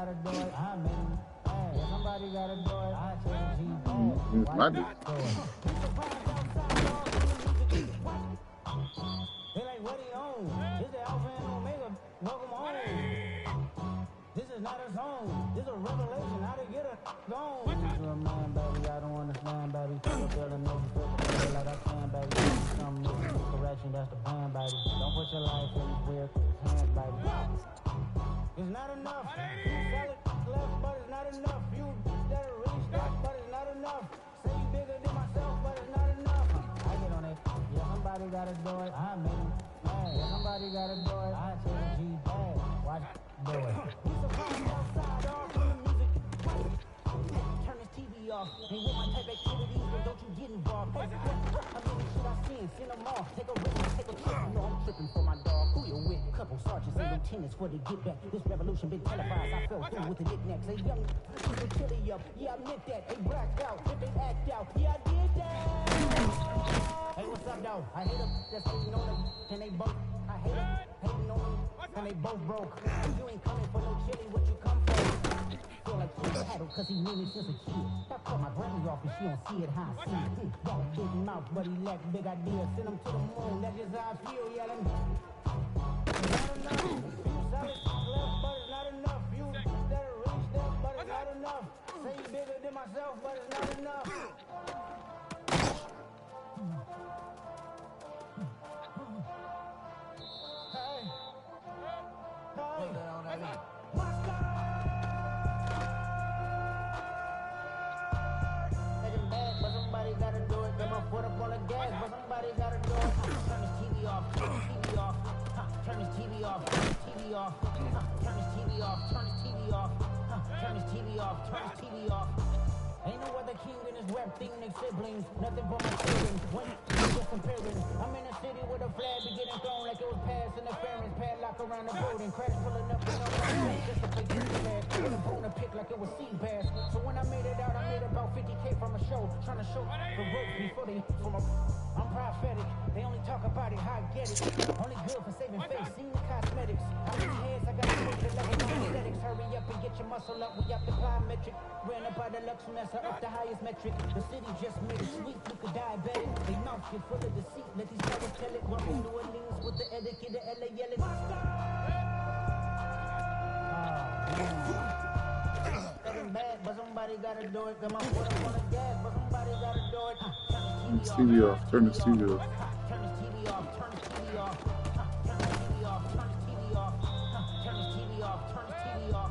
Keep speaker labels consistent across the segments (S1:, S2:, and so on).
S1: gotta do it. I made him. Hey, somebody gotta do it. I tell him
S2: It's my dude.
S1: They like, what he on? This is Alpha and Omega. Welcome home. This is not a song. This is a revelation. How to get a gone. This is a man, baby. I don't understand, baby. I'm feeling no feel like I can, baby. Some new correction, that's the plan, baby. Don't put your life in this weird hands, baby. It's not enough. You sell it left, but it's not enough. You better reach that, but it's not enough. Say you bigger than myself, but it's not enough. I get on it. Yeah, somebody gotta do it. I made him. Yeah, somebody gotta do it. I tell him G bad. Watch do it. He's surprised outside all the music. Turn his TV off. Ain't with my type activities, but don't you get involved. I mean, shit I seen them off. Take a risk, take a trip. You know I'm tripping for my dog. Who you with? Couple sergeants and lieutenants for the get back. This revolution been televised. I fell through with the knickknacks. A young people chilly up. Yeah, I meant that. They blacked out. If they act out. Yeah, I did that. Hey, what's up, though? I hate them. That's hating on them. And they both. I hate them. Hating on them. And they both broke. You ain't coming for no chili. What you come for? Feel like you paddle cause he knew me since a kid. I cut my granny off and she don't see it how I see it. Got a big mouth but he lack big ideas. Send him to the moon, that's just how I feel, yelling. It's not enough. You sell it left but it's not enough. You better reach that but it's not enough. Say you bigger than myself but it's not enough. Hey. Hey. Gotta do it, got my foot up on the gas, but somebody gotta do it. Turn his TV off, turn his TV off, turn his TV off, turn his TV off, turn his TV off, turn his TV off, turn his TV off, turn his TV off. Ain't no other king in this rap thing, they siblings, nothing but my siblings. When you just comparing, I'm in a city with a flag be getting thrown like it was past interference, padlock around the building, credit pulling up, just a fake bag, with a bone to pick like it was sea bass. So when I made it out, I made about 50K from a show, trying to show the rope before they from a. I'm prophetic, they only talk about it, how I get it. Only good for saving face, seen the cosmetics. How many heads I got to take the level of aesthetics? Hurry up and get your muscle up, we up the plyometric. Ran up by the Lux Mesa, up the highest metric. The city just made it sweet, you could diabetic. They mouth get full of deceit, let these fellas tell it. We're in New Orleans with the etiquette, the LA yelling. Bad, but somebody gotta do it. Got my foot up on the gas, but somebody gotta do it. Turn his TV off.
S2: Turn his TV off.
S1: Turn his TV off. Turn his TV off. Turn his TV off. Turn his TV off. Turn his TV off. Turn his TV off.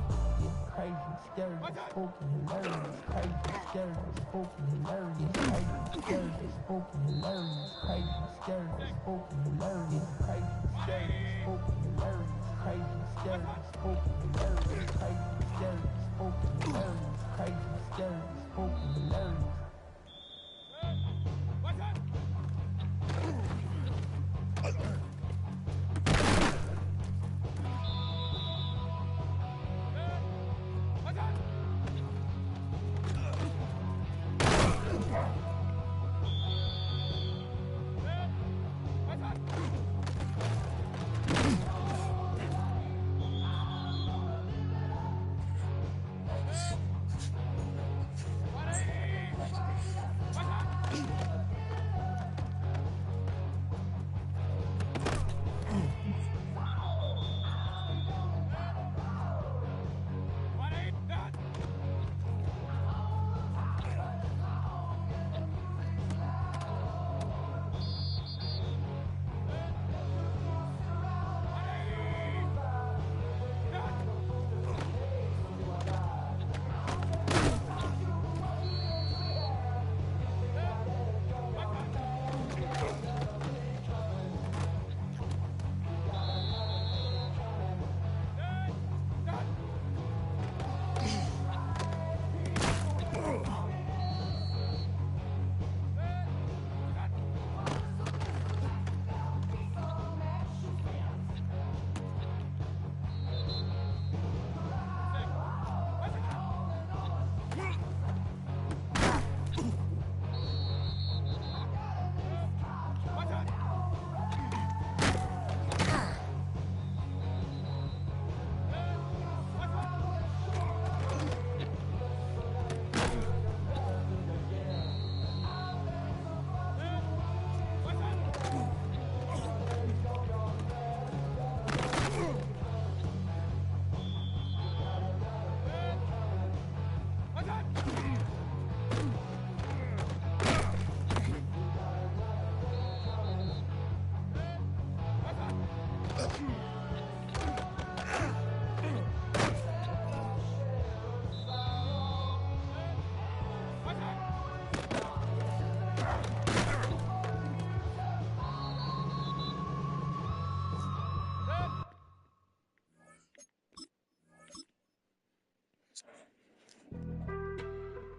S1: Crazy, scary, spooky, hilarious. Crazy, scary, spooky, hilarious. Crazy, scary, spooky, hilarious. Crazy, scary, spooky, hilarious. Crazy, scary, spooky, hilarious. Crazy, scary, spooky, hilarious. Crazy, scary. Spooky, hilarious, crazy, scary, spooky, hilarious.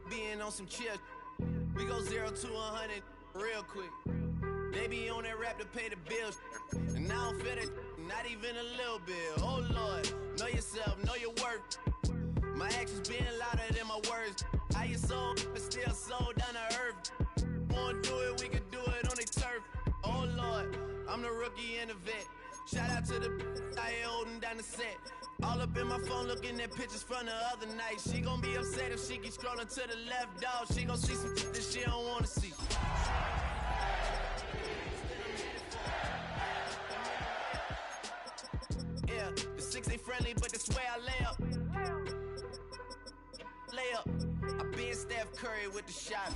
S3: Being on some chill, we go 0 to 100 real quick. They be on that rap to pay the bills, and I don't feel it, not even a little bit. Oh Lord, know yourself, know your worth. My actions being louder than my words. How you soul, but still soul down to earth. Wanna do it, we can do it on the turf. Oh Lord, I'm the rookie and the vet. Shout out to the I ain't holding down the set. All up in my phone looking at pictures from the other night. She gon' be upset if she keep scrolling to the left, dog. She gon' see some shit that she don't wanna see. Yeah, the 6 ain't friendly, but that's where I lay up. Lay up. I been Steph Curry with the shot.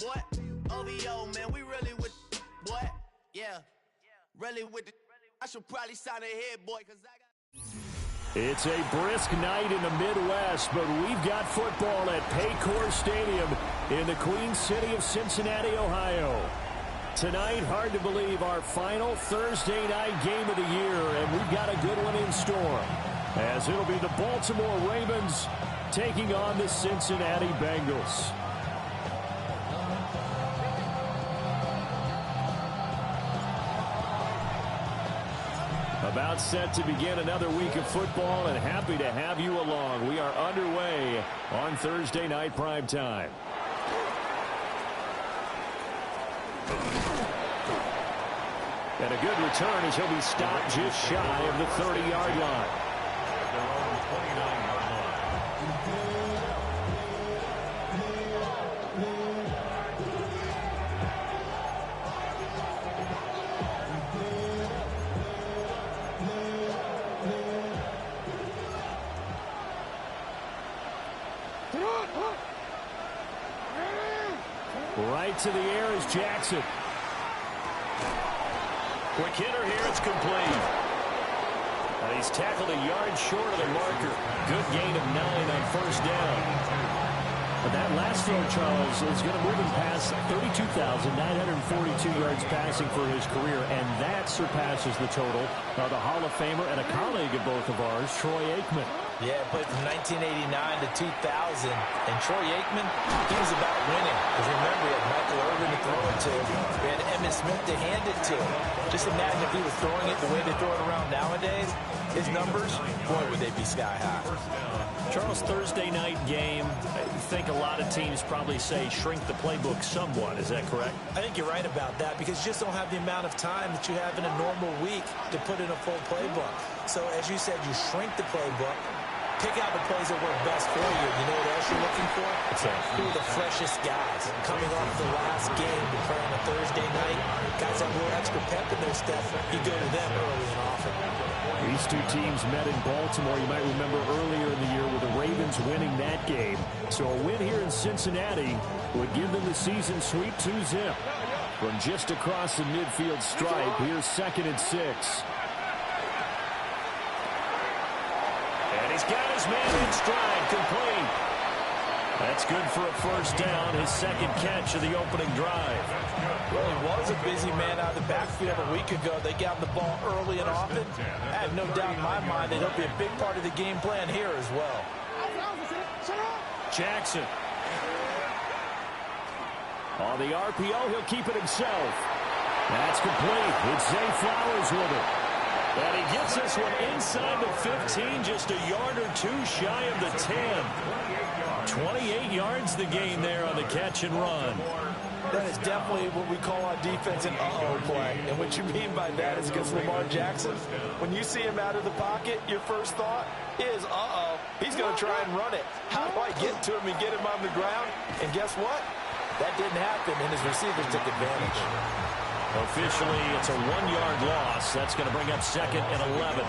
S3: Boy, OVO, man, we really with boy, yeah, really with the. I should probably sign ahead, boy, cause I got.
S4: It's a brisk night in the Midwest, but we've got football at Paycor Stadium in the Queen City of Cincinnati, Ohio. Tonight, hard to believe, our final Thursday night game of the year, and we've got a good one in store, as it'll be the Baltimore Ravens taking on the Cincinnati Bengals. About set to begin another week of football, and happy to have you along. We are underway on Thursday night primetime. And a good return as he'll be stopped just shy of the 30-yard line.
S5: Their own 29-yard line.
S4: Right to the air is Jackson. Quick hitter here, it's complete. And he's tackled a yard short of the marker. Good gain of 9 on first down. But that last throw, Charles, is going to move him past 32,942 yards passing for his career, and that surpasses the total of the Hall of Famer and a colleague of both of ours, Troy Aikman.
S6: Yeah, but from 1989 to 2000, and Troy Aikman, he was about winning. Because remember, he had Michael Irvin to throw it to. We had Emmitt Smith to hand it to. Just imagine if he was throwing it the way they throw it around nowadays. His numbers, boy, would they be sky high.
S4: Charles, Thursday night game, I think a lot of teams probably say shrink the playbook somewhat. Is that correct?
S6: I think you're right about that because you just don't have the amount of time that you have in a normal week to put in a full playbook. So as you said, you shrink the playbook. Pick out the plays that work best for you. You know what else you're looking for? Who are the freshest guys coming off the last game to play on a Thursday night? Guys have a little extra pep in their step. You go to them early and often.
S4: These two teams met in Baltimore. You might remember earlier in the year with the Ravens winning that game. So a win here in Cincinnati would give them the season sweep 2-zip. From just across the midfield stripe, here's 2nd and 6. He's got his man in stride, complete. That's good for a first down, his second catch of the opening drive.
S6: Well, he was a busy man out of the backfield a week ago. They got the ball early and often. I have no doubt in my mind that he'll be a big part of the game plan here as well.
S4: Jackson. On the RPO, he'll keep it himself. That's complete. It's Zay Flowers with it. And he gets this one inside the 15, just a yard or two shy of the 10. 28 yards the gain there on the catch and run.
S6: That is definitely what we call on defense an uh-oh play. And what you mean by that is against Lamar Jackson, when you see him out of the pocket, your first thought is, uh-oh, he's going to try and run it. How do I get to him and get him on the ground? And guess what? That didn't happen, and his receivers took advantage.
S4: Officially, it's a 1-yard loss. That's going to bring up 2nd and 11.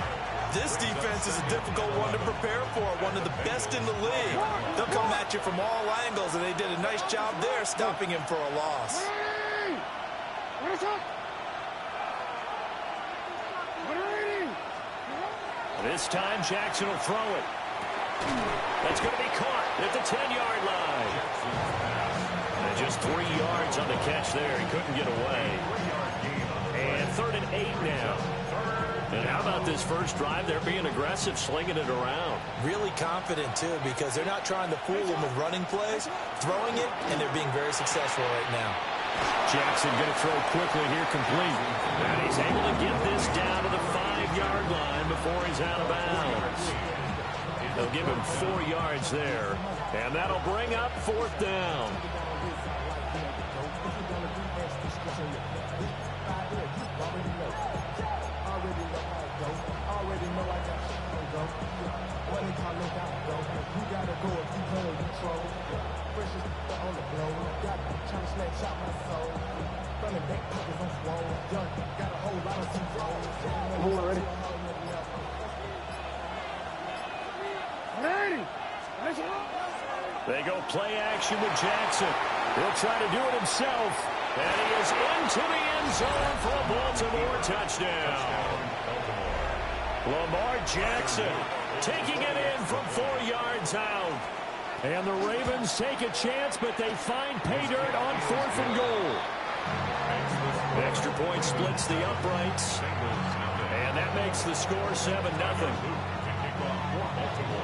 S6: This defense is a difficult one to prepare for, one of the best in the league. They'll come at you from all angles, and they did a nice job there stopping him for a loss.
S4: This time, Jackson will throw it. That's going to be caught at the 10-yard line. And just 3 yards on the catch there. He couldn't get away. And 3rd and 8 now. And how about this first drive? They're being aggressive, slinging it around.
S6: Really confident, too, because they're not trying to fool them with running plays, throwing it, and they're being very successful right now.
S4: Jackson going to throw quickly here, complete. And he's able to get this down to the 5-yard line before he's out of bounds. They'll give him 4 yards there, and that'll bring up 4th down. They go play action with Jackson. He'll try to do it himself. And he is into the end zone for a Baltimore touchdown. Lamar Jackson taking it in from 4 yards out. And the Ravens take a chance, but they find pay dirt on 4th and goal. Extra point splits the uprights. And that makes the score 7-0.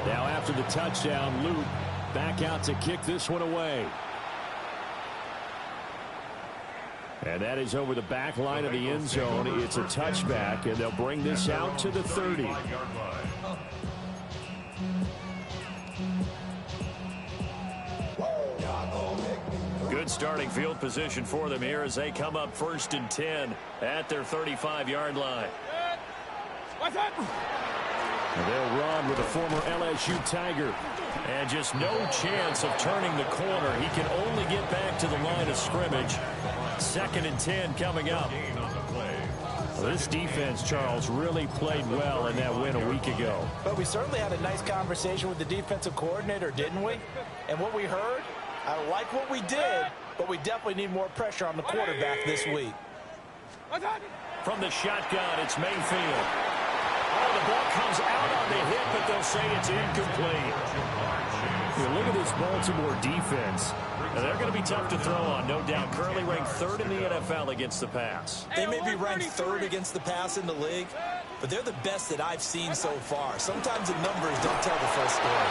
S4: Now after the touchdown, Luke back out to kick this one away. And that is over the back line of the end zone. It's a touchback, and they'll bring this out to the 30. Good starting field position for them here as they come up 1st and 10 at their 35-yard line. And they'll run with a former LSU Tiger. And just no chance of turning the corner. He can only get back to the line of scrimmage. 2nd and 10 coming up. Well, this defense, Charles, really played well in that win a week ago.
S6: But we certainly had a nice conversation with the defensive coordinator, didn't we? And what we heard, I like what we did, but we definitely need more pressure on the quarterback this week.
S4: From the shotgun, it's Mayfield. Oh, the ball comes out on the hit, but they'll say it's incomplete. You look at this Baltimore defense. They're going to be tough to throw on, no doubt. Currently ranked 3rd in the NFL against the pass.
S6: They may be ranked 3rd against the pass in the league, but they're the best that I've seen so far. Sometimes the numbers don't tell the full story.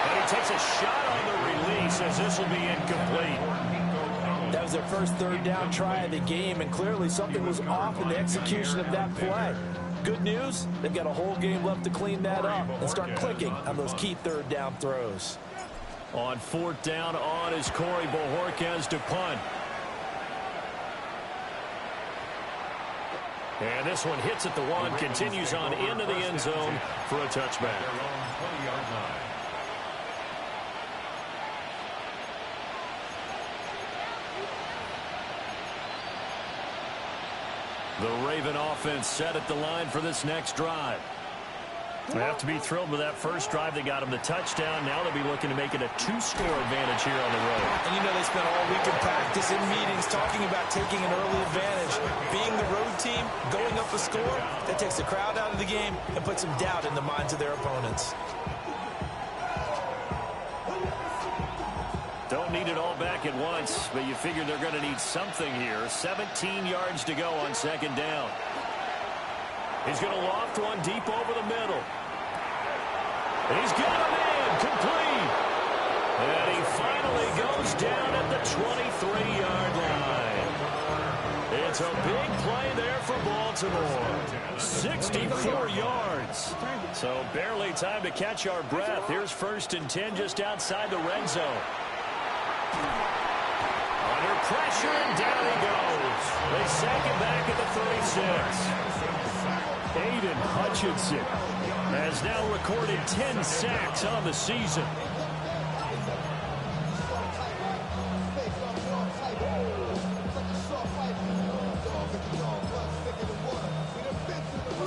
S4: And he takes a shot on the release as this will be incomplete.
S6: That was their first 3rd down try of the game, and clearly something was off in the execution of that play. Good news, they've got a whole game left to clean that up and start clicking on those key 3rd down throws.
S4: On 4th down on is Corey Bojorquez to punt. And this one hits at the 1, continues on into the end zone for a touchback. The Raven offense set at the line for this next drive. They have to be thrilled with that first drive. They got them the touchdown. Now they'll be looking to make it a 2-score advantage here on the road.
S6: And you know they spent all week in practice, in meetings, talking about taking an early advantage. Being the road team, going up a score, that takes the crowd out of the game and puts some doubt in the minds of their opponents.
S4: Don't need it all back at once, but you figure they're going to need something here. 17 yards to go on 2nd down. He's going to loft one deep over the middle. He's got a man, complete. And he finally goes down at the 23-yard line. It's a big play there for Baltimore. 64 yards. So barely time to catch our breath. Here's 1st and 10 just outside the red zone. Under pressure, and down he goes. They sack him back at the 36. Aiden Hutchinson has now recorded 10 sacks on the season.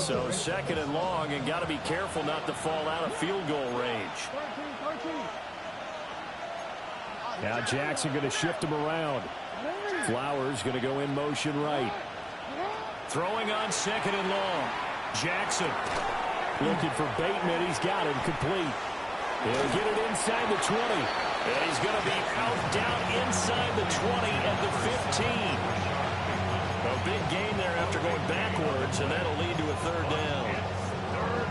S4: So second and long, and got to be careful not to fall out of field goal range. Now Jackson going to shift him around. Flowers going to go in motion right. Throwing on second and long. Jackson looking for Bateman. He's got him complete. He'll get it inside the 20. And he's going to be out down inside the 20 at the 15. A big gain there after going backwards, and that'll lead to a third down.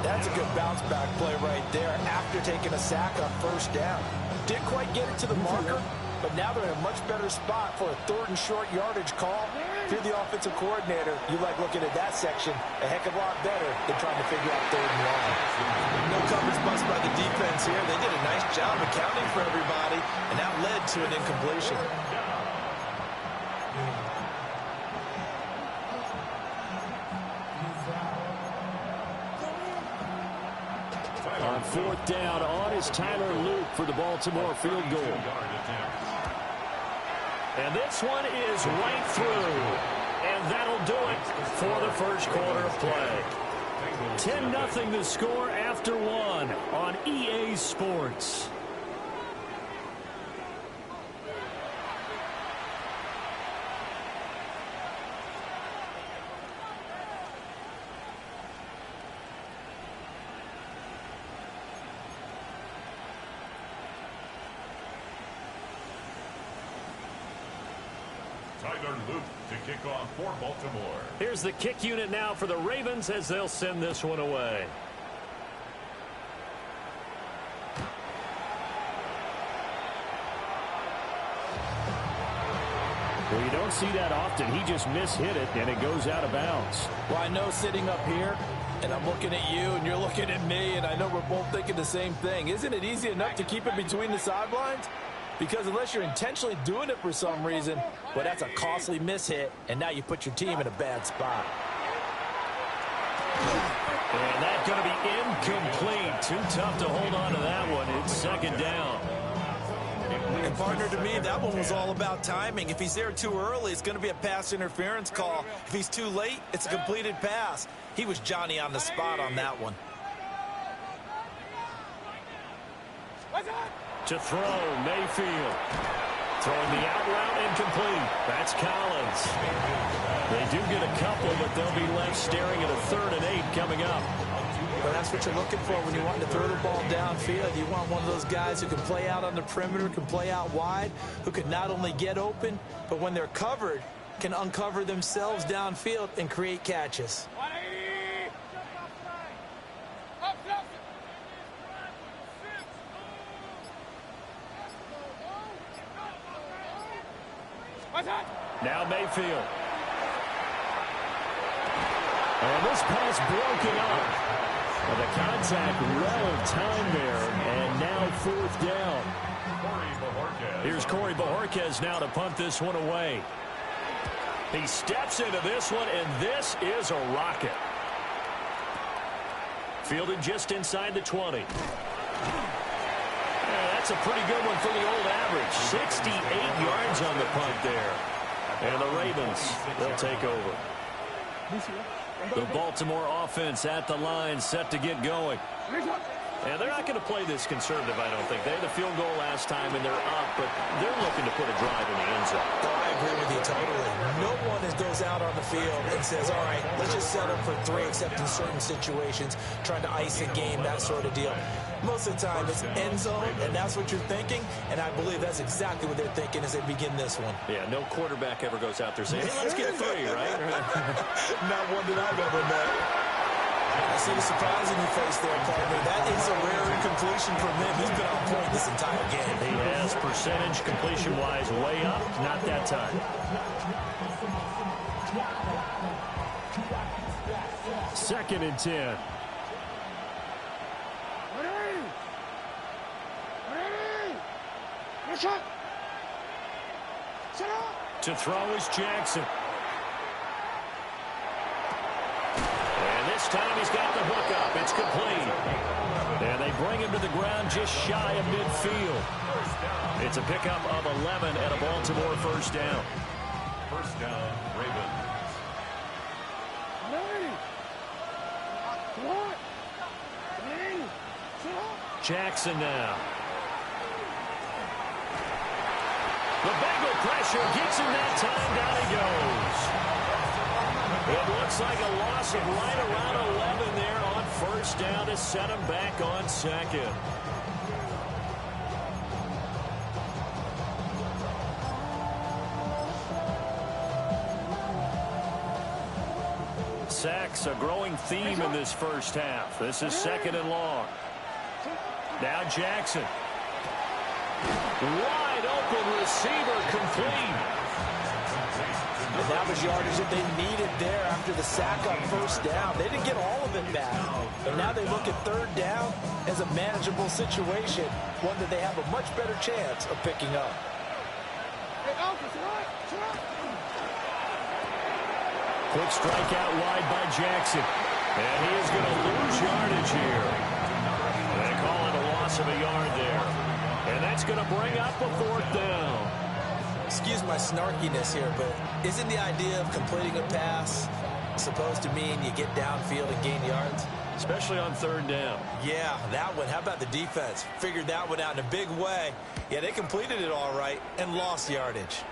S6: That's a good bounce-back play right there after taking a sack on first down. Didn't quite get it to the marker, but now they're in a much better spot for a third and short yardage call. If you're the offensive coordinator, you like looking at that section a heck of a lot better than trying to figure out third and long. No coverage bust by the defense here. They did a nice job accounting for everybody, and that led to an incompletion.
S4: On fourth down, on is Tyler Luke for the Baltimore field goal. And this one is right through. And that'll do it for the first quarter of play. 10-0 the score after one on EA Sports.
S5: Tyler Luke to kick off for Baltimore.
S4: Here's the kick unit now for the Ravens as they'll send this one away. Well, you don't see that often. He just mishit it, and it goes out of bounds.
S6: Well, I know sitting up here, and I'm looking at you, and you're looking at me, and I know we're both thinking the same thing. Isn't it easy enough to keep it between the sidelines? Because unless you're intentionally doing it for some reason, well, that's a costly mishit, and now you put your team in a bad spot.
S4: And that's going to be incomplete. Too tough to hold on to that one. It's second down.
S6: And partner, to me, that one was all about timing. If he's there too early, it's going to be a pass interference call. If he's too late, it's a completed pass. He was Johnny on the spot on that one.
S4: To throw, Mayfield. Throwing the out route incomplete. That's Collins. They do get a couple, but they'll be left staring at a 3rd and 8 coming up.
S6: Well, that's what you're looking for when you want to throw the ball downfield. You want one of those guys who can play out on the perimeter, can play out wide, who can not only get open, but when they're covered, can uncover themselves downfield and create catches.
S4: Now Mayfield. And this pass broken up. And the contact well timed there. And now 4th down. Here's Corey Bojorquez now to punt this one away. He steps into this one, and this is a rocket. Fielded just inside the 20. That's a pretty good one for the old average. 68 yards on the punt there. And the Ravens, they'll take over. The Baltimore offense at the line, set to get going. And they're not going to play this conservative, I don't think. They had the field goal last time, and they're up, but they're looking to put a drive in the end zone.
S6: Oh, I agree with you totally. No one goes out on the field and says, all right, let's just settle for 3, except in certain situations, trying to ice a game, that sort of deal. Most of the time, it's end zone, and that's what you're thinking, and I believe that's exactly what they're thinking as they begin this one.
S4: Yeah, no quarterback ever goes out there saying, hey, let's get 3, right?
S6: Not one that I've ever met. I see the surprise in your face there, partner. That is a rare incompletion from him. He's been on point this entire game.
S4: He has percentage completion-wise way up. Not that time. 2nd and 10. To throw is Jackson. This time he's got the hook up. It's complete. And they bring him to the ground just shy of midfield. It's a pickup of 11 and a Baltimore first down.
S5: First down, Ravens.
S4: Jackson now. The Bengal pressure gets him that time. Down he goes. It looks like a loss of right around 11 there on first down to set him back on second. Sacks, a growing theme in this first half. This is second and long. Now Jackson. Wide open receiver, complete.
S6: And that was yardage that they needed there after the sack on first down. They didn't get all of it back. But now they look at third down as a manageable situation, one that they have a much better chance of picking up.
S4: Quick strike out wide by Jackson. And he is going to lose yardage here. They call it a loss of a yard there. And that's going to bring up a fourth down.
S6: Excuse my snarkiness here, but isn't the idea of completing a pass supposed to mean you get downfield and gain yards?
S4: Especially on third down.
S6: Yeah, that one. How about the defense? Figured that one out in a big way. Yeah, they completed it all right and lost yardage.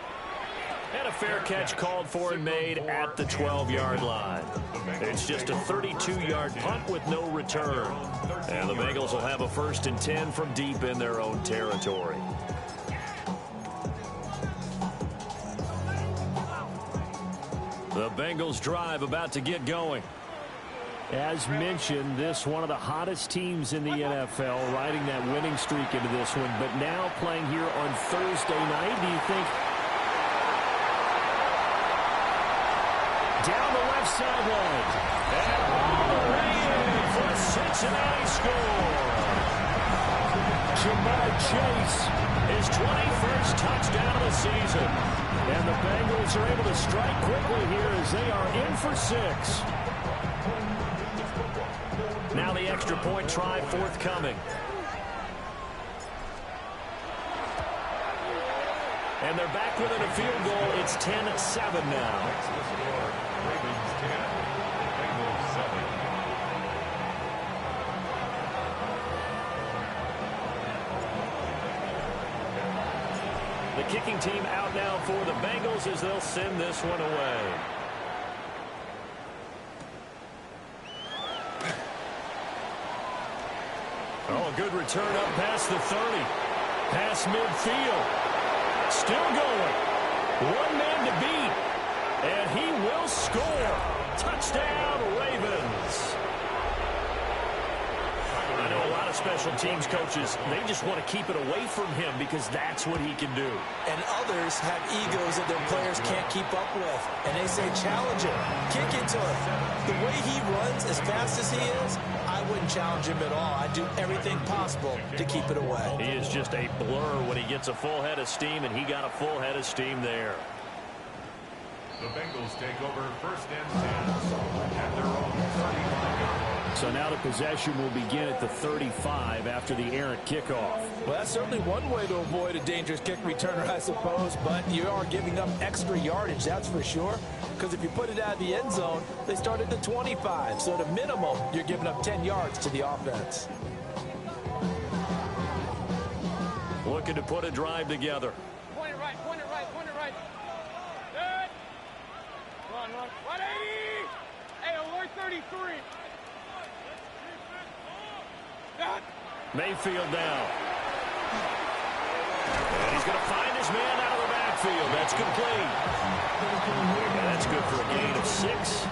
S4: And a fair catch called for and made at the 12-yard line. It's just a 32-yard punt with no return. And the Bengals will have a 1st and 10 from deep in their own territory. The Bengals drive about to get going. As mentioned, this one of the hottest teams in the NFL, riding that winning streak into this one. But now playing here on Thursday night, do you think... Down the left sideline. And all the way in for a Cincinnati score. Jamar Chase, his 21st touchdown of the season. And the Bengals are able to strike quickly here as they are in for 6. Now the extra point try forthcoming. And they're back within a field goal. It's 10-7 now. The kicking team out now for the Bengals as they'll send this one away. Oh, a good return up past the 30. Past midfield. Still going. One man to beat. And he will score. Touchdown, Ravens. I know a lot of special teams coaches, they just want to keep it away from him because that's what he can do.
S6: And others have egos that their players can't keep up with. And they say, challenge him. Kick into him. The way he runs as fast as he is, I wouldn't challenge him at all. I'd do everything possible to keep it away.
S4: He is just a blur when he gets a full head of steam, and he got a full head of steam there.
S5: The Bengals take over 1st and 10 at their own 35-yard line.
S4: So now the possession will begin at the 35 after the errant kickoff.
S6: Well, that's certainly one way to avoid a dangerous kick returner, I suppose, but you are giving up extra yardage, that's for sure, because if you put it out of the end zone, they start at the 25, so at a minimum, you're giving up 10 yards to the offense.
S4: Looking to put a drive together.
S7: Point it right, point it right, point it right. Good. Run. 180. Hey, alert 33.
S4: Mayfield now. And he's going to find his man out of the backfield. That's complete. And that's good for a gain of 6.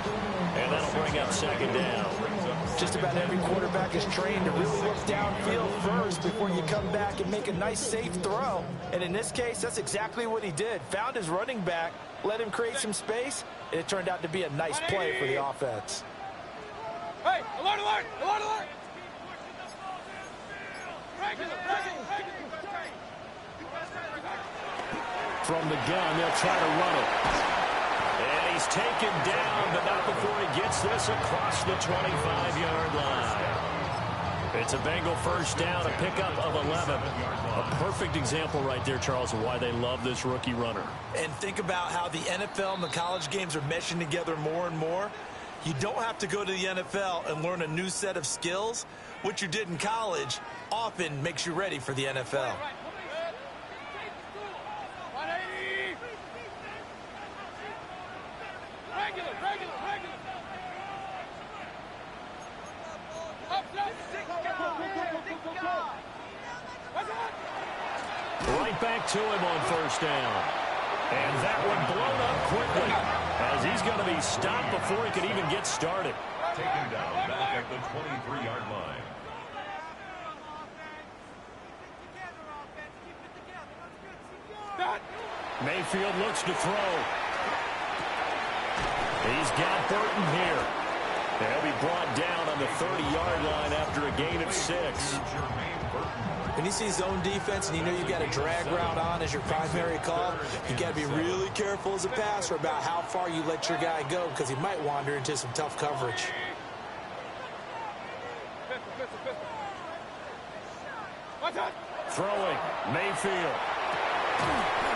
S4: And that'll bring up 2nd down.
S6: Just about every quarterback is trained to really look downfield first before you come back and make a nice, safe throw. And in this case, that's exactly what he did. Found his running back, let him create some space, and it turned out to be a nice play for the offense.
S7: Hey, alert, alert, alert, alert.
S4: From the gun, they'll try to run it. And he's taken down, but not before he gets this across the 25-yard line. It's a Bengal 1st down, a pickup of 11. A perfect example right there, Charles, of why they love this rookie runner.
S6: And think about how the NFL and the college games are meshing together more and more. You don't have to go to the NFL and learn a new set of skills. What you did in college often makes you ready for the NFL.
S4: Right back to him on first down. And that one blown up quickly as he's going to be stopped before he can even get started.
S5: Taken down back at the 23-yard line.
S4: Mayfield looks to throw. He's got Burton here. He'll be brought down on the 30-yard line after a gain of 6.
S6: When you see zone defense and you know you've got a drag route on as your primary call, you got to be really careful as a passer about how far you let your guy go because he might wander into some tough coverage.
S4: Throwing, Mayfield.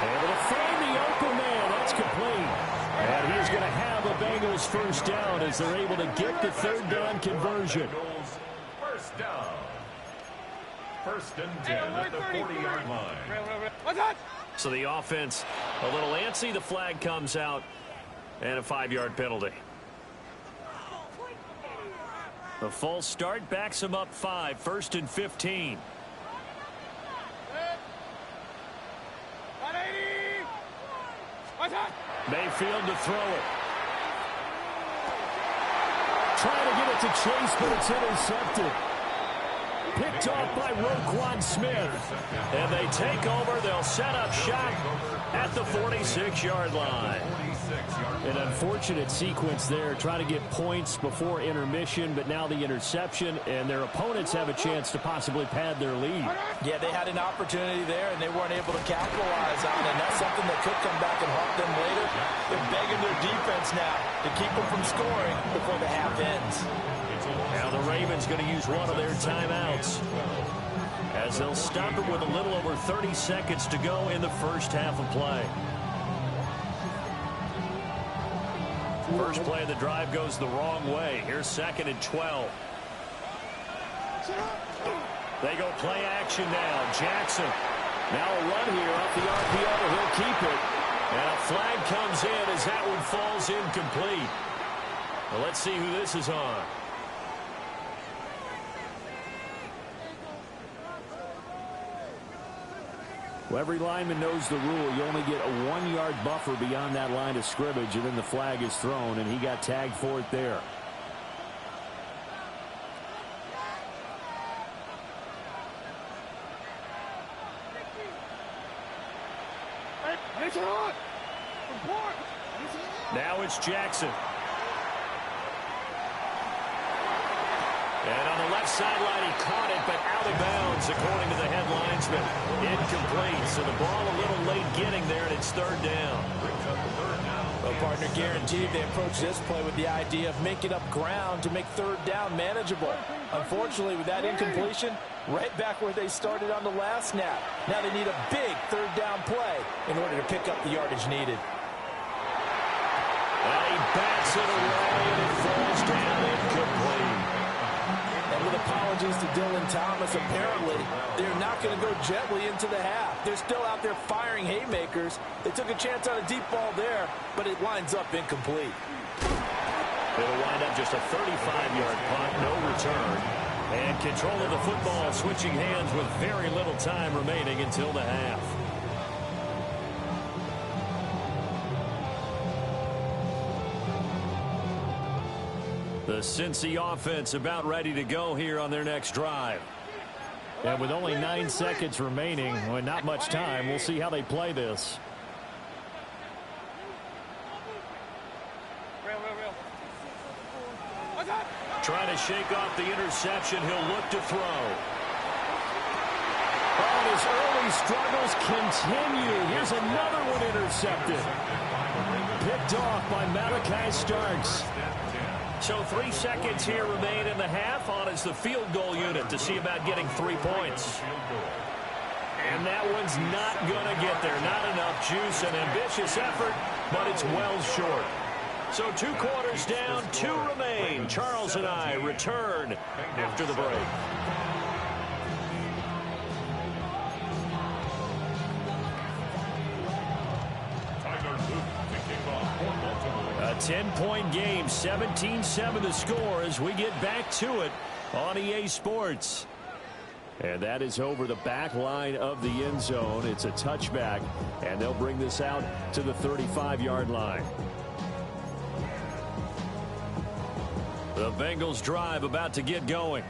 S4: Able to find the open man. That's complete. And he's going to have a Bengals first down as they're able to get the third down conversion.
S5: First down. First and 10 at the 40-yard line.
S4: So the offense a little antsy. The flag comes out and a 5-yard penalty. The false start backs him up 5. First and 15. Mayfield to throw it. Trying to get it to Chase, but it's intercepted. Picked off by Roquan Smith. And they take over. They'll set up shop at the 46-yard line. An unfortunate sequence there, trying to get points before intermission, but now the interception, and their opponents have a chance to possibly pad their lead.
S6: Yeah, they had an opportunity there, and they weren't able to capitalize on it, and that's something that could come back and haunt them later. They're begging their defense now to keep them from scoring before the half ends.
S4: Now the Ravens going to use one of their timeouts as they'll stop it with a little over 30 seconds to go in the first half of play. First play of the drive goes the wrong way. Here's 2nd and 12. They go play action now. Jackson. Now a run here up the RPO. He'll keep it. And a flag comes in as that one falls incomplete. Well, let's see who this is on. Well, every lineman knows the rule. You only get a 1-yard buffer beyond that line of scrimmage, and then the flag is thrown, and he got tagged for it there. Now it's Jackson. And on the left sideline, he caught it, but out of bounds, according to the head linesman. Incomplete, so the ball a little late getting there, and it's 3rd down.
S6: Well, partner, guaranteed they approach this play with the idea of making up ground to make 3rd down manageable. Unfortunately, with that incompletion, right back where they started on the last snap. Now they need a big 3rd down play in order to pick up the yardage needed.
S4: And he bats it away, and it falls down incomplete.
S6: And with apologies to Dylan Thomas, apparently they're not going to go gently into the half. They're still out there firing haymakers. They took a chance on a deep ball there, but it winds up incomplete.
S4: It'll wind up just a 35-yard punt, no return. And control of the football switching hands with very little time remaining until the half. The Cincy offense about ready to go here on their next drive. And with only 9 seconds remaining, well, not much time, we'll see how they play this. Trying to shake off the interception. He'll look to throw. Oh, his early struggles continue. Here's another one intercepted. Picked off by Malachi Starks. So 3 seconds here remain in the half. On is the field goal unit to see about getting 3 points. And that one's not going to get there. Not enough juice. An ambitious effort, but it's well short. So 2 quarters down, 2 remain. Charles and I return after the break. A 10-point game, 17-7 the score as we get back to it on EA Sports. And that is over the back line of the end zone. It's a touchback, and they'll bring this out to the 35-yard line. The Bengals drive about to get going.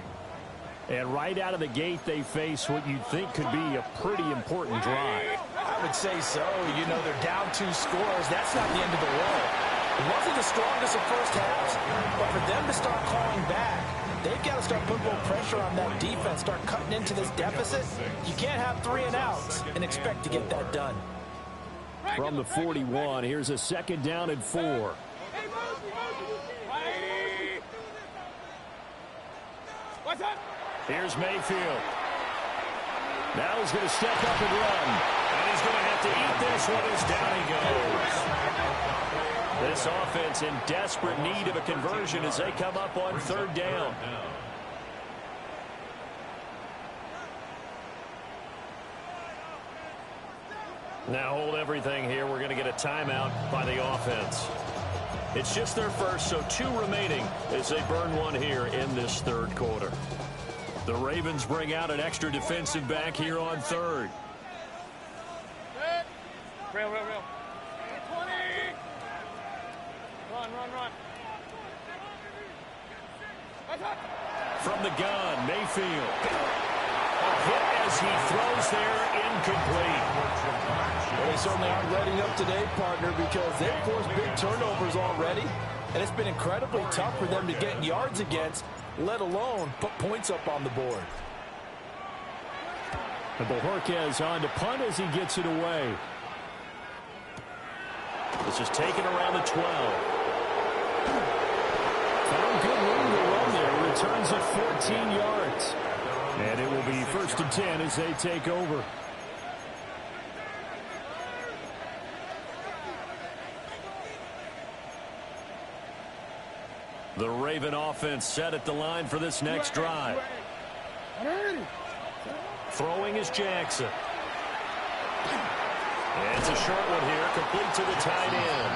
S4: And right out of the gate, they face what you'd think could be a pretty important drive.
S6: I would say so. You know, they're down 2 scores. That's not the end of the world. It wasn't the strongest of first halves, but for them to start clawing back, they've got to start putting a little pressure on that defense, start cutting into this deficit. You can't have 3 and outs and expect to get that done.
S4: From the 41, here's a 2nd down and 4. Here's Mayfield. Now he's going to step up and run. And he's going to have to eat this one as down he goes. This offense in desperate need of a conversion as they come up on 3rd down. Now hold everything here. We're going to get a timeout by the offense. It's just their first, so 2 remaining as they burn one here in this 3rd quarter. The Ravens bring out an extra defensive back here on 3rd.
S7: Real. 20. Run.
S4: From the gun, Mayfield. A hit as he throws there, incomplete.
S6: Well, they certainly aren't letting up today, partner, because they've forced big turnovers already, and it's been incredibly tough for them to get yards against, let alone put points up on the board.
S4: And Bojorquez on to punt as he gets it away. This is taken around the 12. Found good room to run there. Returns at 14 yards. And it will be 1st and 10 as they take over. The Raven offense set at the line for this next drive. Throwing is Jackson. And it's a short one here, complete to the tight end.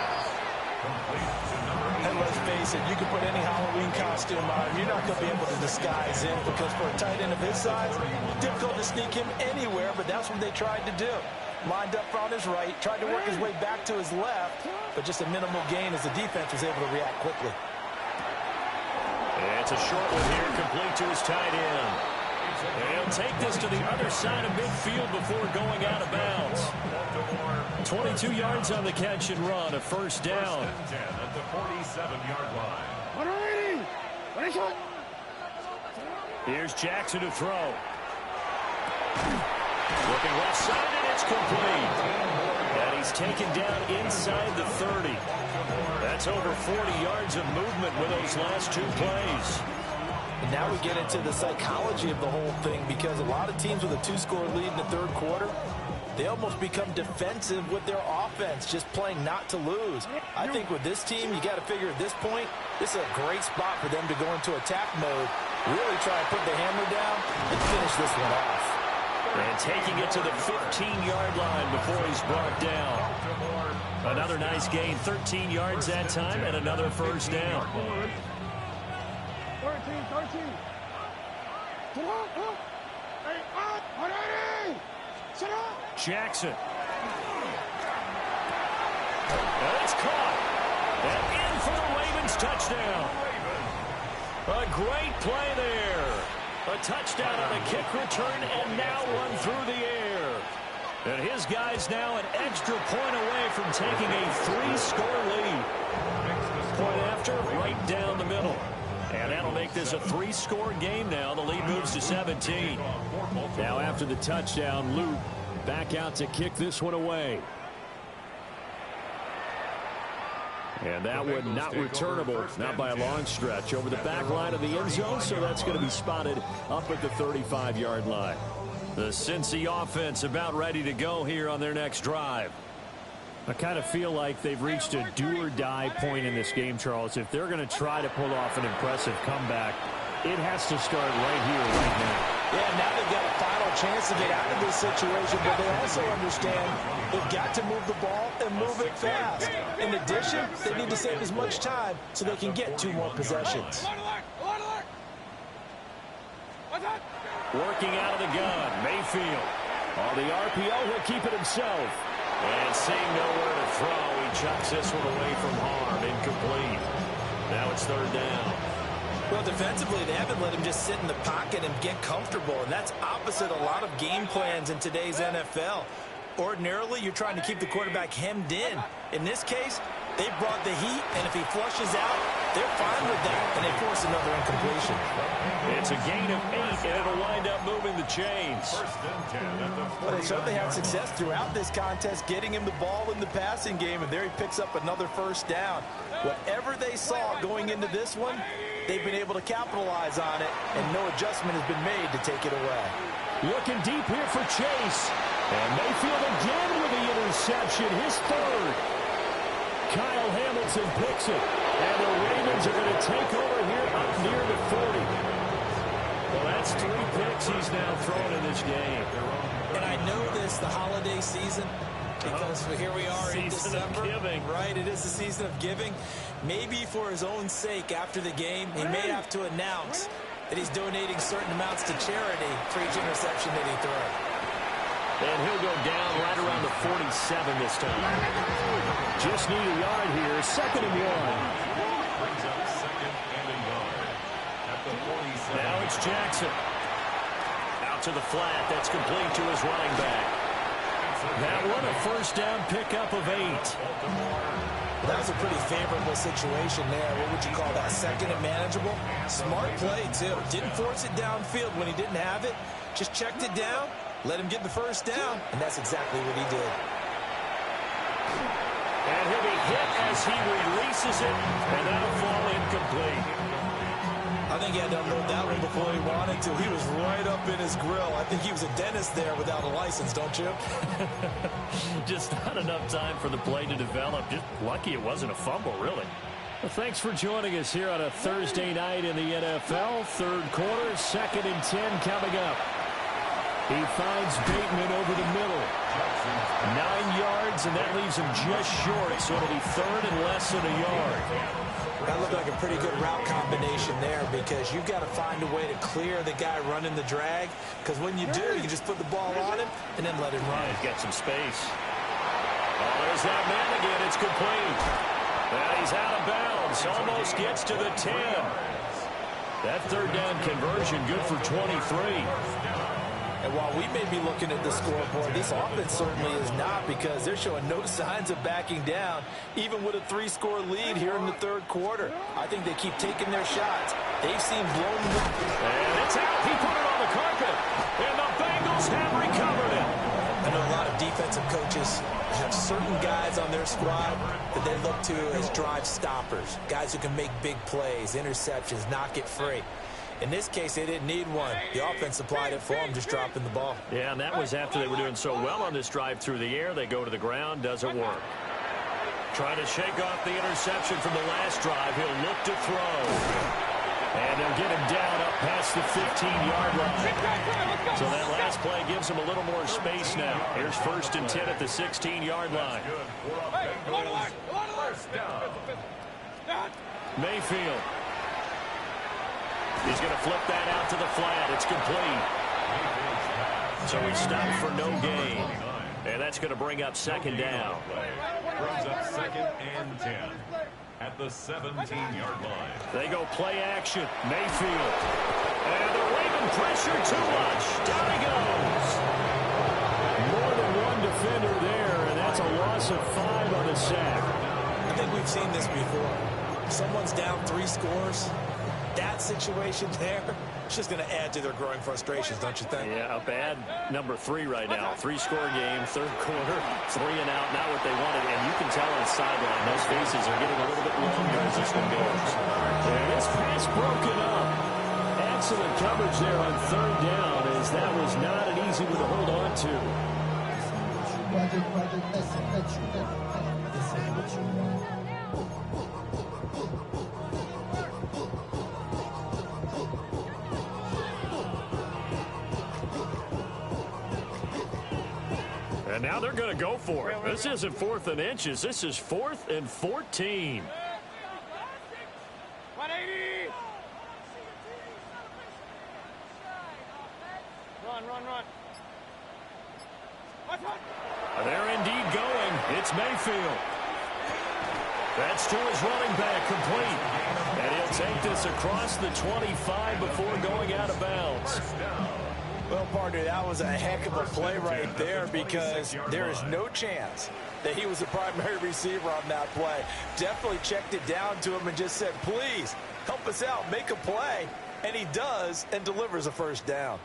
S6: And let's face it, you can put any Halloween costume on. You're not going to be able to disguise him because for a tight end of his size, difficult to sneak him anywhere, but that's what they tried to do. Lined up on his right, tried to work his way back to his left, but just a minimal gain as the defense was able to react quickly.
S4: And it's a short one here, complete to his tight end. And he'll take this to the other side of midfield before going out of bounds. 22 yards on the catch and run, a 1st down.
S5: At the 47-yard line.
S4: Here's Jackson to throw. Looking left side, and it's complete. And he's taken down inside the 30. That's over 40 yards of movement with those last 2 plays.
S6: And now we get into the psychology of the whole thing because a lot of teams with a 2-score lead in the 3rd quarter, they almost become defensive with their offense, just playing not to lose. I think with this team, you got to figure at this point, this is a great spot for them to go into attack mode, really try and put the hammer down and finish this one off.
S4: And taking it to the 15-yard line before he's brought down. Another nice gain, 13 yards that time, and another 1st down.
S7: 13.
S4: Jackson. And it's caught. And in for the Ravens touchdown. A great play there. A touchdown on a kick return and now one through the air. And his guy's now an extra point away from taking a 3-score lead. Point after, right down the middle. And that'll make this a 3-score game now. The lead moves to 17. Now after the touchdown, Luke back out to kick this one away. And that one not returnable, not by a long stretch, over the back line of the end zone, so that's going to be spotted up at the 35-yard line. The Cincy offense about ready to go here on their next drive. I kind of feel like they've reached a do-or-die point in this game, Charles. If they're going to try to pull off an impressive comeback, it has to start right here, right now.
S6: Yeah, now they've got a final chance to get out of this situation, but they also understand they've got to move the ball and move it fast. In addition, they need to save as much time so they can get 2 more possessions.
S4: Working out of the gun, Mayfield. On the RPO, he'll keep it himself. And seeing nowhere to throw, he chucks this one away from harm. Incomplete. Now it's 3rd down.
S6: Well, defensively, they haven't let him just sit in the pocket and get comfortable, and that's opposite a lot of game plans in today's NFL. Ordinarily, you're trying to keep the quarterback hemmed in. In this case, they brought the heat, and if he flushes out, they're fine with that, and they force another incompletion.
S4: It's a gain of 8, and it'll wind up moving the chains.
S6: Well, they certainly had success throughout this contest, getting him the ball in the passing game, and there he picks up another 1st down. Whatever they saw going into this one, they've been able to capitalize on it, and no adjustment has been made to take it away.
S4: Looking deep here for Chase. And Mayfield again with the interception, his 3rd. Kyle Hamilton picks it. And the Ravens are going to take over here up near the 40. Well, that's 3 picks he's now thrown in this game.
S6: And I know this, the holiday season, because here we are in December. Right, it is the season of giving. Maybe for his own sake after the game, he may have to announce that he's donating certain amounts to charity for each interception that he throws.
S4: And he'll go down right around the 47 this time. Just need a yard here. 2nd and 1.
S5: Brings up 2nd and a yard at the 47.
S4: Now it's Jackson. Out to the flat. That's complete to his running back. That one a 1st down pickup of 8.
S6: That was a pretty favorable situation there. What would you call that? 2nd and manageable? Smart play, too. Didn't force it downfield when he didn't have it. Just checked it down. Let him get the 1st down, and that's exactly what he did.
S4: And he'll be hit as he releases it, and that'll fall incomplete.
S6: I think he had to unload that one before he wanted to. He was right up in his grill. I think he was a dentist there without a license, don't you?
S4: Just not enough time for the play to develop. Just lucky it wasn't a fumble, really. Well, thanks for joining us here on a Thursday night in the NFL. 3rd quarter, 2nd and 10 coming up. He finds Bateman over the middle. 9 yards, and that leaves him just short. So it'll be 3rd and less than a yard.
S6: That looked like a pretty good route combination there because you've got to find a way to clear the guy running the drag. Because when you do, you can just put the ball on him and then let him run.
S4: He's got some space. Oh, there's that man again. It's complete. And he's out of bounds. Almost gets to the 10. That 3rd down conversion good for 23.
S6: And while we may be looking at the scoreboard, this offense certainly is not because they're showing no signs of backing down, even with a 3-score lead here in the 3rd quarter. I think they keep taking their shots. They've seen blown.
S4: And it's out. He put it on the carpet. And the Bengals have recovered it.
S6: I know a lot of defensive coaches have certain guys on their squad that they look to as drive stoppers, guys who can make big plays, interceptions, knock it free. In this case, they didn't need one. The offense supplied it for them, just dropping the ball.
S4: Yeah, and that was after they were doing so well on this drive through the air. They go to the ground, doesn't work. Trying to shake off the interception from the last drive. He'll look to throw. And they'll get him down up past the 15-yard line. So that last play gives him a little more space now. Here's 1st and 10 at the 16-yard line. Mayfield. He's going to flip that out to the flat. It's complete. So he stopped for no gain. And that's going to bring up 2nd down.
S5: Brings up 2nd and 10 at the 17-yard line.
S4: They go play action. Mayfield. And the Raven pressure too much. Down he goes. More than one defender there, and that's a loss of 5 on the sack.
S6: I think we've seen this before. Someone's down 3 scores. That situation there, it's just going to add to their growing frustrations, don't you think?
S4: Yeah, a bad number 3 right now. 3-score game, 3rd quarter, 3 and out, not what they wanted. And you can tell on the sideline, those faces are getting a little bit longer as this one goes. And this pass broken up. Excellent coverage there on 3rd down, as that was not an easy one to hold on to. And now they're going to go for it. This isn't 4th and inches. This is 4th and 14.
S7: 180. Run.
S4: They're indeed going. It's Mayfield. That's to his running back, complete. And he'll take this across the 25 before going out of bounds.
S6: Well, partner, that was a heck of a play right there because there is no chance that he was the primary receiver on that play. Definitely checked it down to him and just said, please, help us out, make a play. And he does and delivers a first down.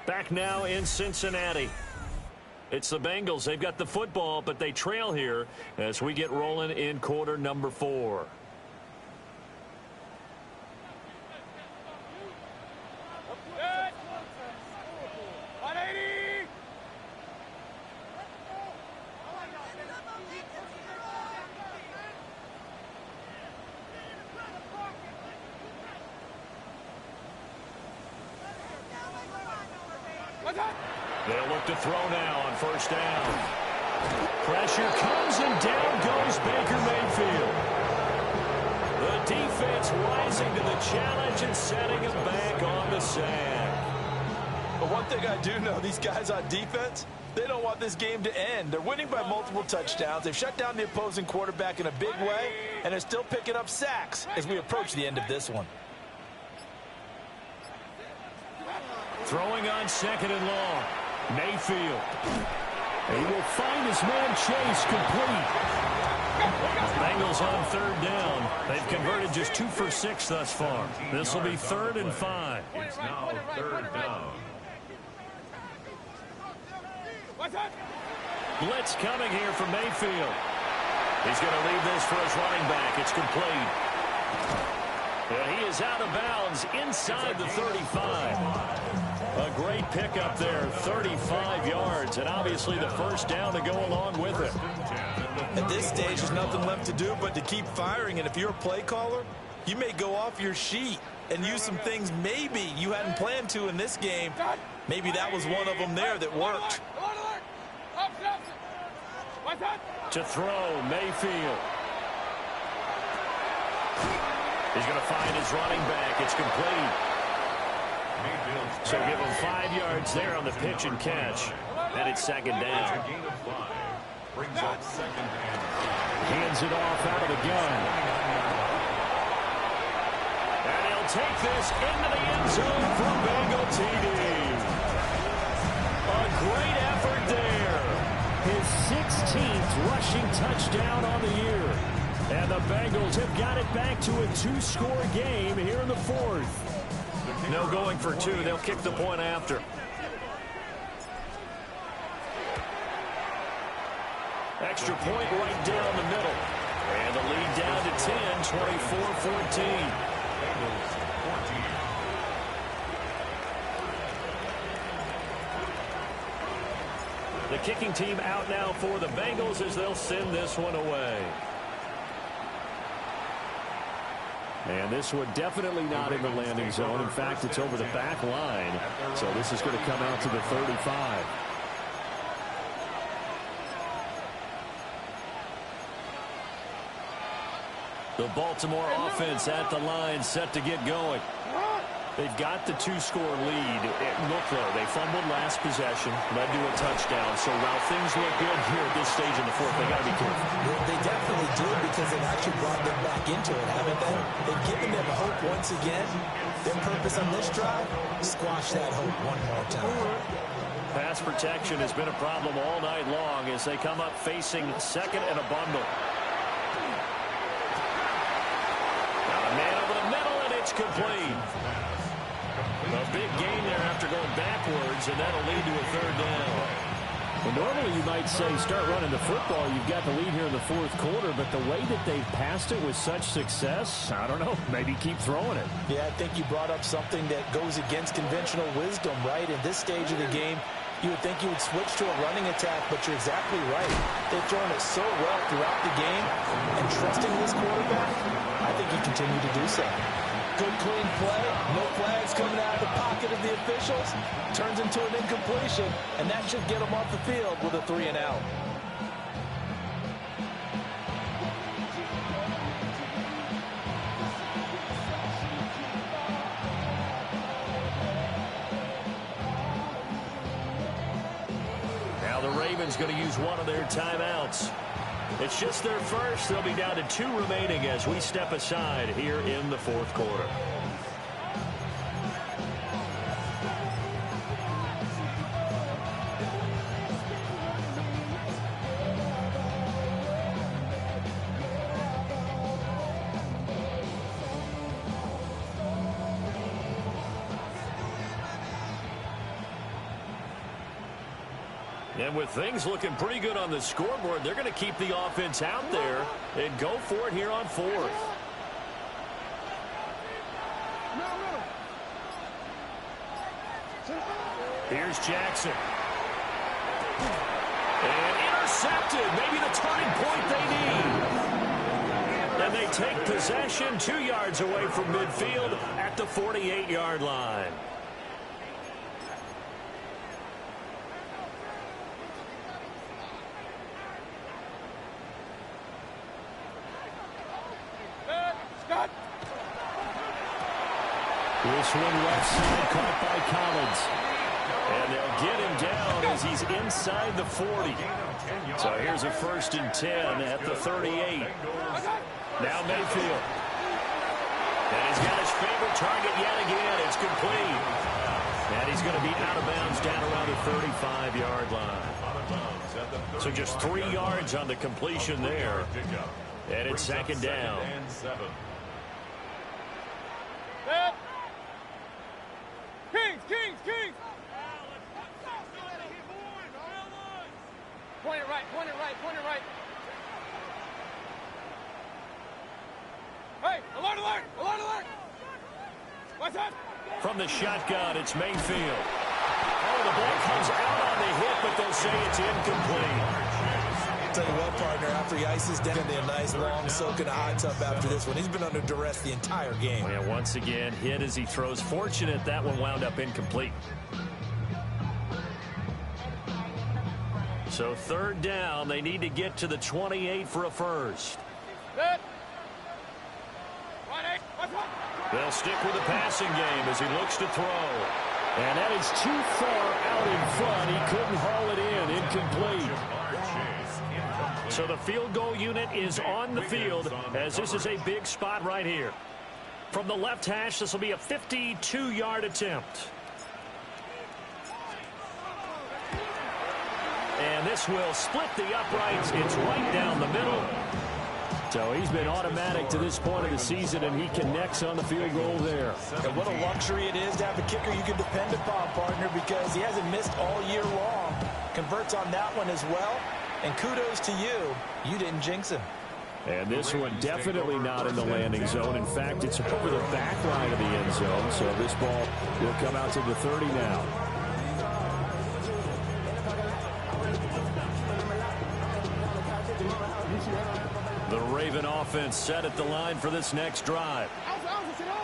S4: Back now in Cincinnati. It's the Bengals. They've got the football, but they trail here as we get rolling in quarter number 4. They'll look to throw now on first down. Pressure comes and down goes Baker Mayfield. The defense rising to the challenge and setting him back on the sack.
S6: But one thing I do know, these guys on defense, they don't want this game to end. They're winning by multiple touchdowns. They've shut down the opposing quarterback in a big way, and they're still picking up sacks as we approach the end of this one.
S4: Throwing on 2nd and long. Mayfield. He will find his man Chase, complete. Bengals on 3rd down. They've converted just 2 for 6 thus far. This will be 3rd and 5.
S5: It's now 3rd down.
S4: Blitz coming here from Mayfield. He's going to leave this for his running back. It's complete. And he is out of bounds inside the 35. A great pickup there, 35 yards, and obviously the first down to go along with it.
S6: At this stage, there's nothing left to do but to keep firing, and if you're a play caller, you may go off your sheet and use some things maybe you hadn't planned to in this game. Maybe that was one of them there that worked.
S4: To throw, Mayfield. He's going to find his running back. It's complete. So give him 5 yards there on the pitch and catch. And it's 2nd down.
S5: Brings up 2nd down.
S4: Hands it off out of the gun. And he'll take this into the end zone for Bengal TD. A great effort there. His 16th rushing touchdown on the year. And the Bengals have got it back to a 2-score game here in the 4th. No going for 2. They'll kick the point after. Extra point right down the middle. And the lead down to 10, 24-14. The kicking team out now for the Bengals as they'll send this one away. And this one definitely not in the landing zone. In fact, it's over the back line. So this is going to come out to the 35. The Baltimore offense at the line, set to get going. They've got the 2-score lead. Look, though, they fumbled last possession, led to a touchdown. So while things look good here at this stage in the 4th, they got to be careful.
S6: They definitely do because they've actually brought them back into it, haven't they? They've given them hope once again. Their purpose on this drive, squash that hope one more time.
S4: Pass protection has been a problem all night long as they come up facing 2nd and a bundle. Now a man over the middle, and it's complete. A big gain there after going backwards, and that'll lead to a 3rd down. Well, normally you might say start running the football. You've got the lead here in the 4th quarter, but the way that they've passed it with such success, I don't know, maybe keep throwing it.
S6: Yeah, I think you brought up something that goes against conventional wisdom, right? In this stage of the game, You would think you would switch to a running attack, but you're exactly right. They've thrown it so well throughout the game, and trusting this quarterback, I think he continued to do so. Good, clean play. No flags coming out of the pocket of the officials. Turns into an incompletion, and that should get him off the field with a 3-and-out.
S4: Now the Ravens going to use one of their timeouts. It's just their first. They'll be down to 2 remaining as we step aside here in the fourth quarter. And with things looking pretty good on the scoreboard, they're going to keep the offense out there and go for it here on 4th. Here's Jackson. And intercepted. Maybe the turning point they need. And they take possession 2 yards away from midfield at the 48-yard line. This one left side caught by Collins. And they'll get him down as he's inside the 40. So here's a 1st and 10 at the 38. Now Mayfield. And he's got his favorite target yet again. It's complete. And he's going to be out of bounds down around the 35-yard line. So just 3 yards on the completion there. And it's 2nd down.
S7: Kings! Point it right. Hey, alert! What's that?
S4: From the shotgun, it's Mayfield. Oh, the ball comes out on the hit, but they'll say it's incomplete.
S6: Tell you what, partner, after he ices down, a nice long soak in a hot tub after this one. He's been under duress the entire game.
S4: Well, yeah, once again, hit as he throws. Fortunate that one wound up incomplete. So 3rd down, they need to get to the 28 for a first. They'll stick with the passing game as he looks to throw. And that is too far out in front. He couldn't haul it in. Incomplete. So the field goal unit is on the field as this is a big spot right here. From the left hash, this will be a 52-yard attempt. And this will split the uprights. It's right down the middle. So he's been automatic to this point of the season, and he connects on the field goal there.
S6: And what a luxury it is to have a kicker you can depend upon, partner, because he hasn't missed all year long. Converts on that one as well. And kudos to you. You didn't jinx him.
S4: And this one definitely not in the landing zone. In fact, it's over the back line of the end zone. So this ball will come out to the 30 now. The Raven offense set at the line for this next drive.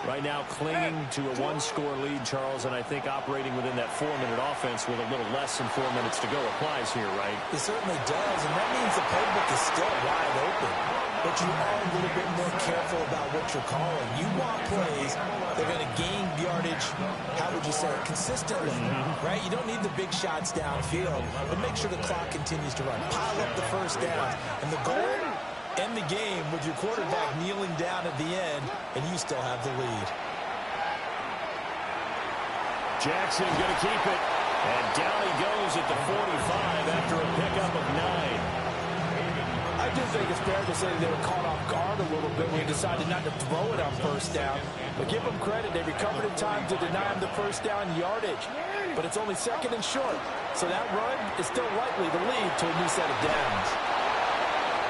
S4: Right now clinging to a 1-score lead, Charles, and I think operating within that 4-minute offense with a little less than 4 minutes to go applies here, right?
S6: It certainly does, and that means the playbook is still wide open. But you are a little bit more careful about what you're calling. You want plays that are going to gain yardage, how would you say it, consistently, right? You don't need the big shots downfield, but make sure the clock continues to run. Pile up the first down, and the goal, end the game with your quarterback kneeling down at the end, and you still have the lead.
S4: Jackson going to keep it, and down he goes at the 45 after a pickup of 9.
S6: I do think it's fair to say they were caught off guard a little bit when he decided not to throw it on first down. But give them credit. They recovered in time to deny him the first down yardage. But it's only 2nd and short. So that run is still likely to lead to a new set of downs.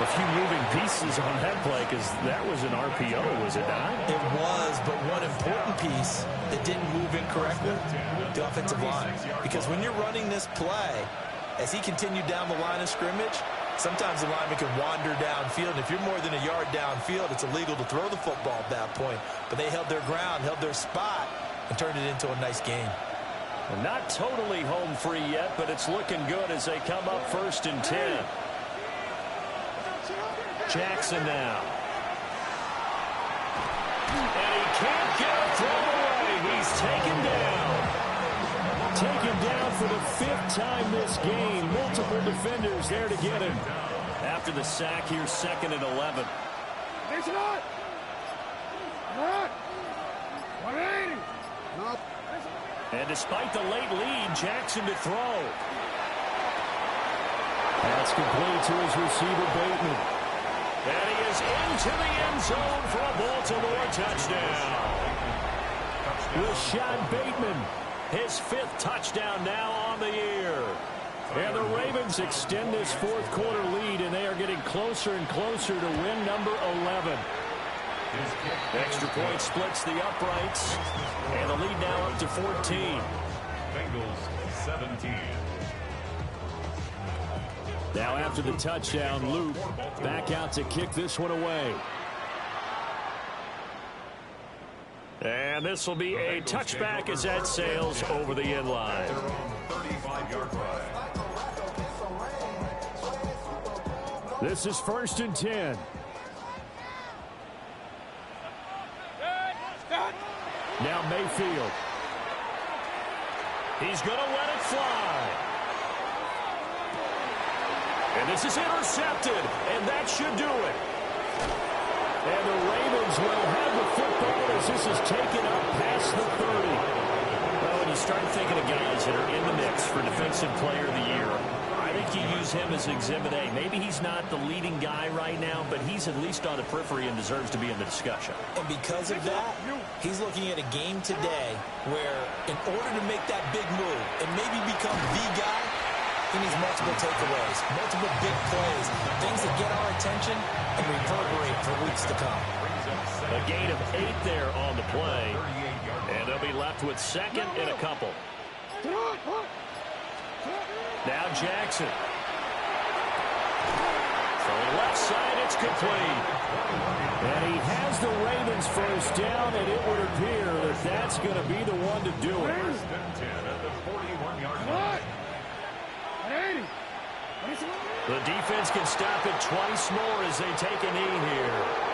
S4: A few moving pieces on that play because that was an RPO, was it not?
S6: It was, but one important piece that didn't move incorrectly, the offensive line. Because when you're running this play, as he continued down the line of scrimmage, sometimes the lineman can wander downfield. And if you're more than a yard downfield, it's illegal to throw the football at that point. But they held their ground, held their spot, and turned it into a nice game.
S4: Well, not totally home free yet, but it's looking good as they come up 1st and 10. Jackson now. And he can't get a throw away. He's taken down. Taken down for the 5th time this game. Multiple defenders there to get him. After the sack here, 2nd and 11. And despite the late lead, Jackson to throw. That's complete to his receiver, Bateman. And he is into the end zone for a Baltimore touchdown. Rashad Bateman, his 5th touchdown now on the year. And the Ravens extend this 4th quarter lead, and they are getting closer and closer to win number 11. Extra point splits the uprights, and the lead now up to 14.
S5: Bengals 17.
S4: Now after the touchdown, Luke back out to kick this one away. And this will be a touchback as that sails over the end line.
S5: 35-yard line.
S4: This is 1st and 10. Now Mayfield. He's going to let it fly. And this is intercepted, and that should do it. And the Ravens will have the football as this is taken up past the 30. Well, when you start thinking of guys that are in the mix for Defensive Player of the Year, I think you use him as Exhibit A. Maybe he's not the leading guy right now, but he's at least on the periphery and deserves to be in the discussion.
S6: And because of that, he's looking at a game today where in order to make that big move and maybe become the guy, he needs multiple takeaways, multiple big plays, things that get our attention and reverberate for weeks to come.
S4: A gain of 8 there on the play, and they'll be left with 2nd and a couple. Now Jackson. From the left side, it's complete. And he has the Ravens first down, and it would appear that that's going to be the one to do it.
S5: 1st and 10 at the 41-yard line.
S4: The defense can stop it twice more as they take a knee here.